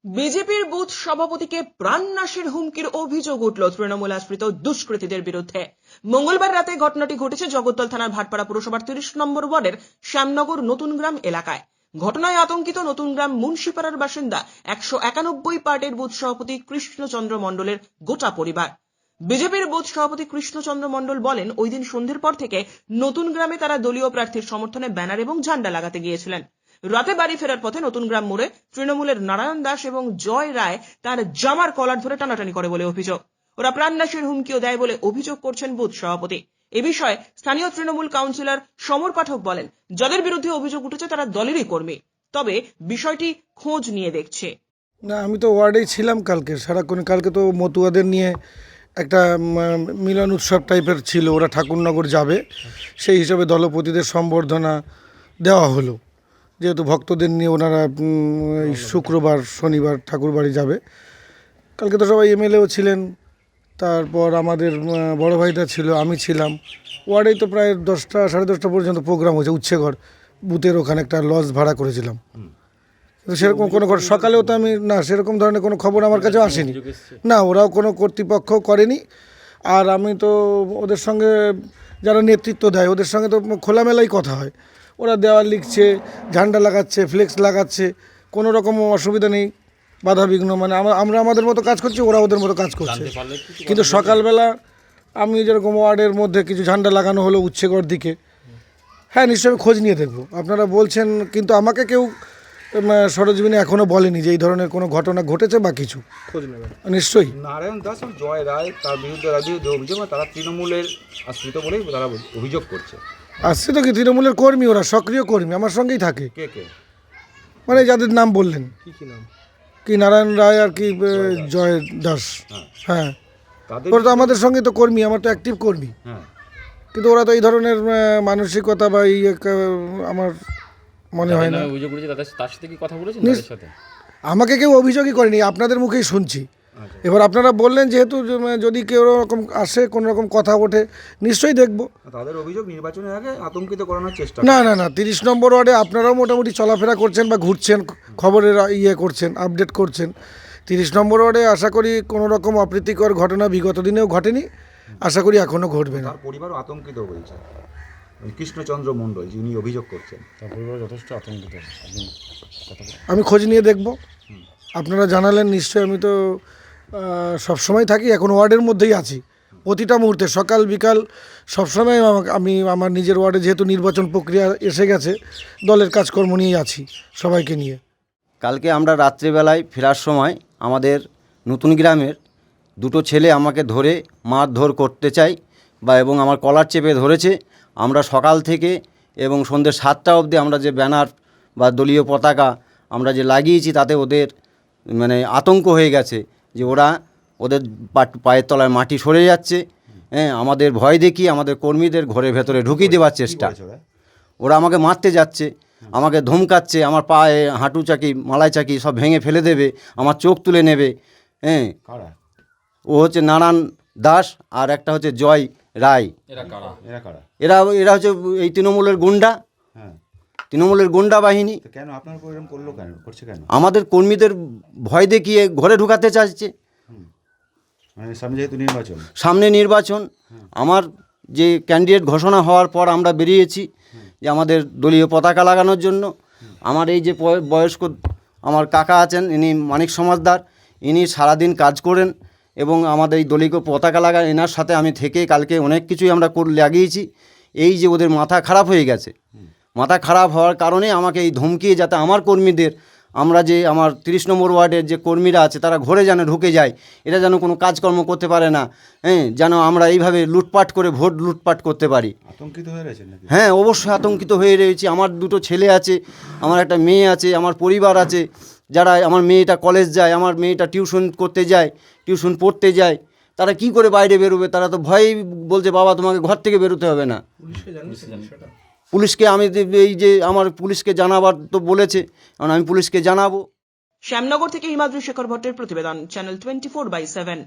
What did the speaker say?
বিজেপির বুথ সভাপতিকে প্রাণনাশের হুমকির অভিযোগ উঠল তৃণমূল আশ্রিত দুষ্কৃতীদের বিরুদ্ধে। মঙ্গলবার রাতে ঘটনাটি ঘটেছে জগদ্দল থানার ভাটপাড়া পুরসভার 30 নম্বর ওয়ার্ডের শ্যামনগর নতুন গ্রাম এলাকায়। ঘটনায় আতঙ্কিত নতুন গ্রাম মুন্সিপাড়ার বাসিন্দা 191 পার্টির বুথ সভাপতি কৃষ্ণচন্দ্র মণ্ডলের গোটা পরিবার। বিজেপির বুথ সভাপতি কৃষ্ণচন্দ্র মণ্ডল বলেন, ওই দিন সন্ধ্যের পর থেকে নতুন গ্রামে তারা দলীয় প্রার্থীর সমর্থনে ব্যানার এবং ঝান্ডা লাগাতে গিয়েছিলেন। রাতে বাড়ি ফেরার পথে নতুন গ্রাম মোড়ে তৃণমূলের নারায়ণ দাস এবং জয় রায় তার জামার কলার ধরে টানাটানি করে বলে অভিযোগ। ওরা প্রাণনাশের হুমকিও দেয় বলে অভিযোগ করছেন বুথ সভাপতি। এ বিষয়ে স্থানীয় তৃণমূল কাউন্সিলর সমর পাঠক বলেন, যাদের বিরুদ্ধে অভিযোগ উঠেছে তারা দলেরই কর্মী, তবে বিষয়টি খোঁজ নিয়ে দেখছে। না, আমি তো ওয়ার্ডেই ছিলাম কালকে সারাক্ষণ। কালকে তো মতুয়াদের নিয়ে একটা মিলন উৎসব টাইপের ছিল, ওরা ঠাকুরনগর যাবে, সেই হিসাবে দলপতিদের সম্বর্ধনা দেওয়া হলো। যেহেতু ভক্তদের নিয়ে ওনারা শুক্রবার শনিবার ঠাকুরবাড়ি যাবে। কালকে তো সবাই এমএলএও ছিলেন, তারপর আমাদের বড় ভাইটা ছিল, আমি ছিলাম। ওয়ার্ডেই তো প্রায় 10টা সাড়ে 10টা পর্যন্ত প্রোগ্রাম হয়েছে। উচ্ছেঘর বুথের ওখানে একটা লজ ভাড়া করেছিলাম। সেরকম কোনো সকালেও তো আমি না, সেরকম ধরনের কোনো খবর আমার কাছেও আসেনি। না, ওরাও কোনো কর্তৃপক্ষ করেনি। আর আমি তো ওদের সঙ্গে যারা নেতৃত্ব দেয় ওদের সঙ্গে তো খোলামেলাই কথা হয়। ওরা দেওয়াল লিখছে, ঝান্ডা লাগাচ্ছে, ফ্লেক্স লাগাচ্ছে, কোনো রকম অসুবিধা নেই, বাধা বিঘ্ন। মানে আমরা আমাদের মতো কাজ করছি, ওরা ওদের মতো কাজ করছে। কিন্তু সকালবেলা আমি যেরকম ওয়ার্ডের মধ্যে কিছু ঝান্ডা লাগানো হলো উচ্ছেগড় দিকে, হ্যাঁ নিশ্চয়ই খোঁজ নিয়ে দেখবো। আপনারা বলছেন, কিন্তু আমাকে কেউ সরজমিনে এখনো বলেনি যে এই ধরনের কোনো ঘটনা ঘটেছে বা কিছু। খোঁজ নেবেন নিশ্চয়ই। নারায়ণ দাস ও জয় রায় তার বিরুদ্ধে অভিযোগ, তারা তৃণমূলের আশ্রিত বলেই তারা অভিযোগ করছে। আশ্রিত কি? তৃণমূলের কর্মী, ওরা সক্রিয় কর্মী, আমার সঙ্গেই থাকে। কে কে? মানে যাদের নাম বললেন, কি নাম? কি নারায়ণ রায় আর কি জয় দাস। হ্যাঁ, ওরা তো আমাদের সঙ্গে তো কর্মী, আমার তো অ্যাক্টিভ কর্মী। কিন্তু ওরা তো এই ধরনের মানসিকতা বা আমার মনে হয় না। অভিযোগ করেছে, তার সাথে কি কথা বলেছেন? তাদের সাথে আমাকে কেউ অভিযোগই করেনি, আপনাদের মুখেই শুনছি। এবার আপনারা বললেন যেহেতু যদি কেউ রকম আসে, কোনো রকম কথা ওঠে, নিশ্চয়ই দেখবো। তাদের অভিযোগ নির্বাচনের আগে আতঙ্কিত করানোর চেষ্টা। না না না, 30 নম্বর ওয়ার্ডে আপনারাও মোটামুটি চলাফেরা করছেন বা ঘুরছেন, খবরের করছেন, আপডেট করছেন। 30 নম্বর ওয়ার্ডে আশা করি কোনো রকম অপ্রীতিকর ঘটনা বিগত দিনেও ঘটেনি, আশা করি এখনও ঘটবে না। তার পরিবারও আতঙ্কিত বলছে কৃষ্ণচন্দ্র মণ্ডল, যিনি অভিযোগ করছেন, তার পরিবার যথেষ্ট আতঙ্কিত। আমি খোঁজ নিয়ে দেখব। আপনারা জানালেন নিশ্চয়ই, আমি তো সবসময় থাকি, এখন ওয়ার্ডের মধ্যেই আছি। প্রতিটা মুহূর্তে সকাল বিকাল সবসময় আমি আমার নিজের ওয়ার্ডে, যেহেতু নির্বাচন প্রক্রিয়া এসে গেছে, দলের কাজকর্ম নিয়েই আছি সবাইকে নিয়ে। কালকে আমরা রাত্রিবেলায় ফেরার সময় আমাদের নতুন গ্রামের দুটো ছেলে আমাকে ধরে মারধর করতে চাই এবং আমার কলার চেপে ধরেছে। আমরা সকাল থেকে এবং সন্ধ্যে 7টা অবধি আমরা যে ব্যানার বা দলীয় পতাকা আমরা যে লাগিয়েছি, তাতে ওদের মানে আতঙ্ক হয়ে গেছে যে ওদের পায়ের তলায় মাটি সরে যাচ্ছে। হ্যাঁ, আমাদের ভয় দেখিয়ে আমাদের কর্মীদের ঘরের ভেতরে ঢুকিয়ে দেওয়ার চেষ্টা। ওরা আমাকে মারতে যাচ্ছে, আমাকে ধমকাচ্ছে, আমার পায়ে হাঁটু চাকি, মালাই চাকি সব ভেঙে ফেলে দেবে, আমার চোখ তুলে নেবে। হ্যাঁ, ও হচ্ছে নারায়ণ দাস আর একটা হচ্ছে জয় রায়। এরা হচ্ছে এই তৃণমূলের গুন্ডা, তৃণমূলের গুন্ডা বাহিনী। কেন আপনার এরকম করলো, কেন করছে, কেন? আমাদের কর্মীদের ভয় দেখিয়ে ঘরে ঢুকাতে চাইছে। মানে সামনে যেহেতু নির্বাচন, সামনে নির্বাচন, আমার যে ক্যান্ডিডেট ঘোষণা হওয়ার পর আমরা বেরিয়েছি যে আমাদের দলীয় পতাকা লাগানোর জন্য। আমার এই যে বয়স্ক আমার কাকা আছেন, ইনি মানিক সমাজদার, ইনি সারাদিন কাজ করেন এবং আমাদের এই দলীয় পতাকা লাগান, এনার সাথে আমি থেকে কালকে অনেক কিছুই আমরা লাগিয়েছি। এই যে ওদের মাথা খারাপ হয়ে গেছে, মাথা খারাপ হওয়ার কারণে আমাকে এই ধমকিয়ে, যাতে আমার কর্মীদের, আমরা যে আমার 30 নম্বর ওয়ার্ডের যে কর্মীরা আছে তারা ঘরে যেন ঢুকে যায়, এটা যেন কোনো কাজকর্ম করতে পারে না। হ্যাঁ, যেন আমরা এইভাবে লুটপাট করে ভোট লুটপাট করতে পারি। আতঙ্কিত হয়ে রয়েছে নাকি? হ্যাঁ, অবশ্যই আতঙ্কিত হয়ে রয়েছি। আমার দুটো ছেলে আছে, আমার একটা মেয়ে আছে, আমার পরিবার আছে, যারা, আমার মেয়েটা কলেজ যায়, আমার মেয়েটা টিউশন করতে যায়, টিউশন পড়তে যায়, তারা কি করে বাইরে বেরোবে? তারা তো ভয়েই বলছে, বাবা তোমাকে ঘর থেকে বেরোতে হবে না। পুলিশকে আমি এই যে আমার পুলিশকে জানাবার তো বলেছে, কারণ আমি পুলিশকে জানাবো। শ্যামনগর থেকে হিমাদ্রি শেখর ভট্টের প্রতিবেদন, চ্যানেল 24/7।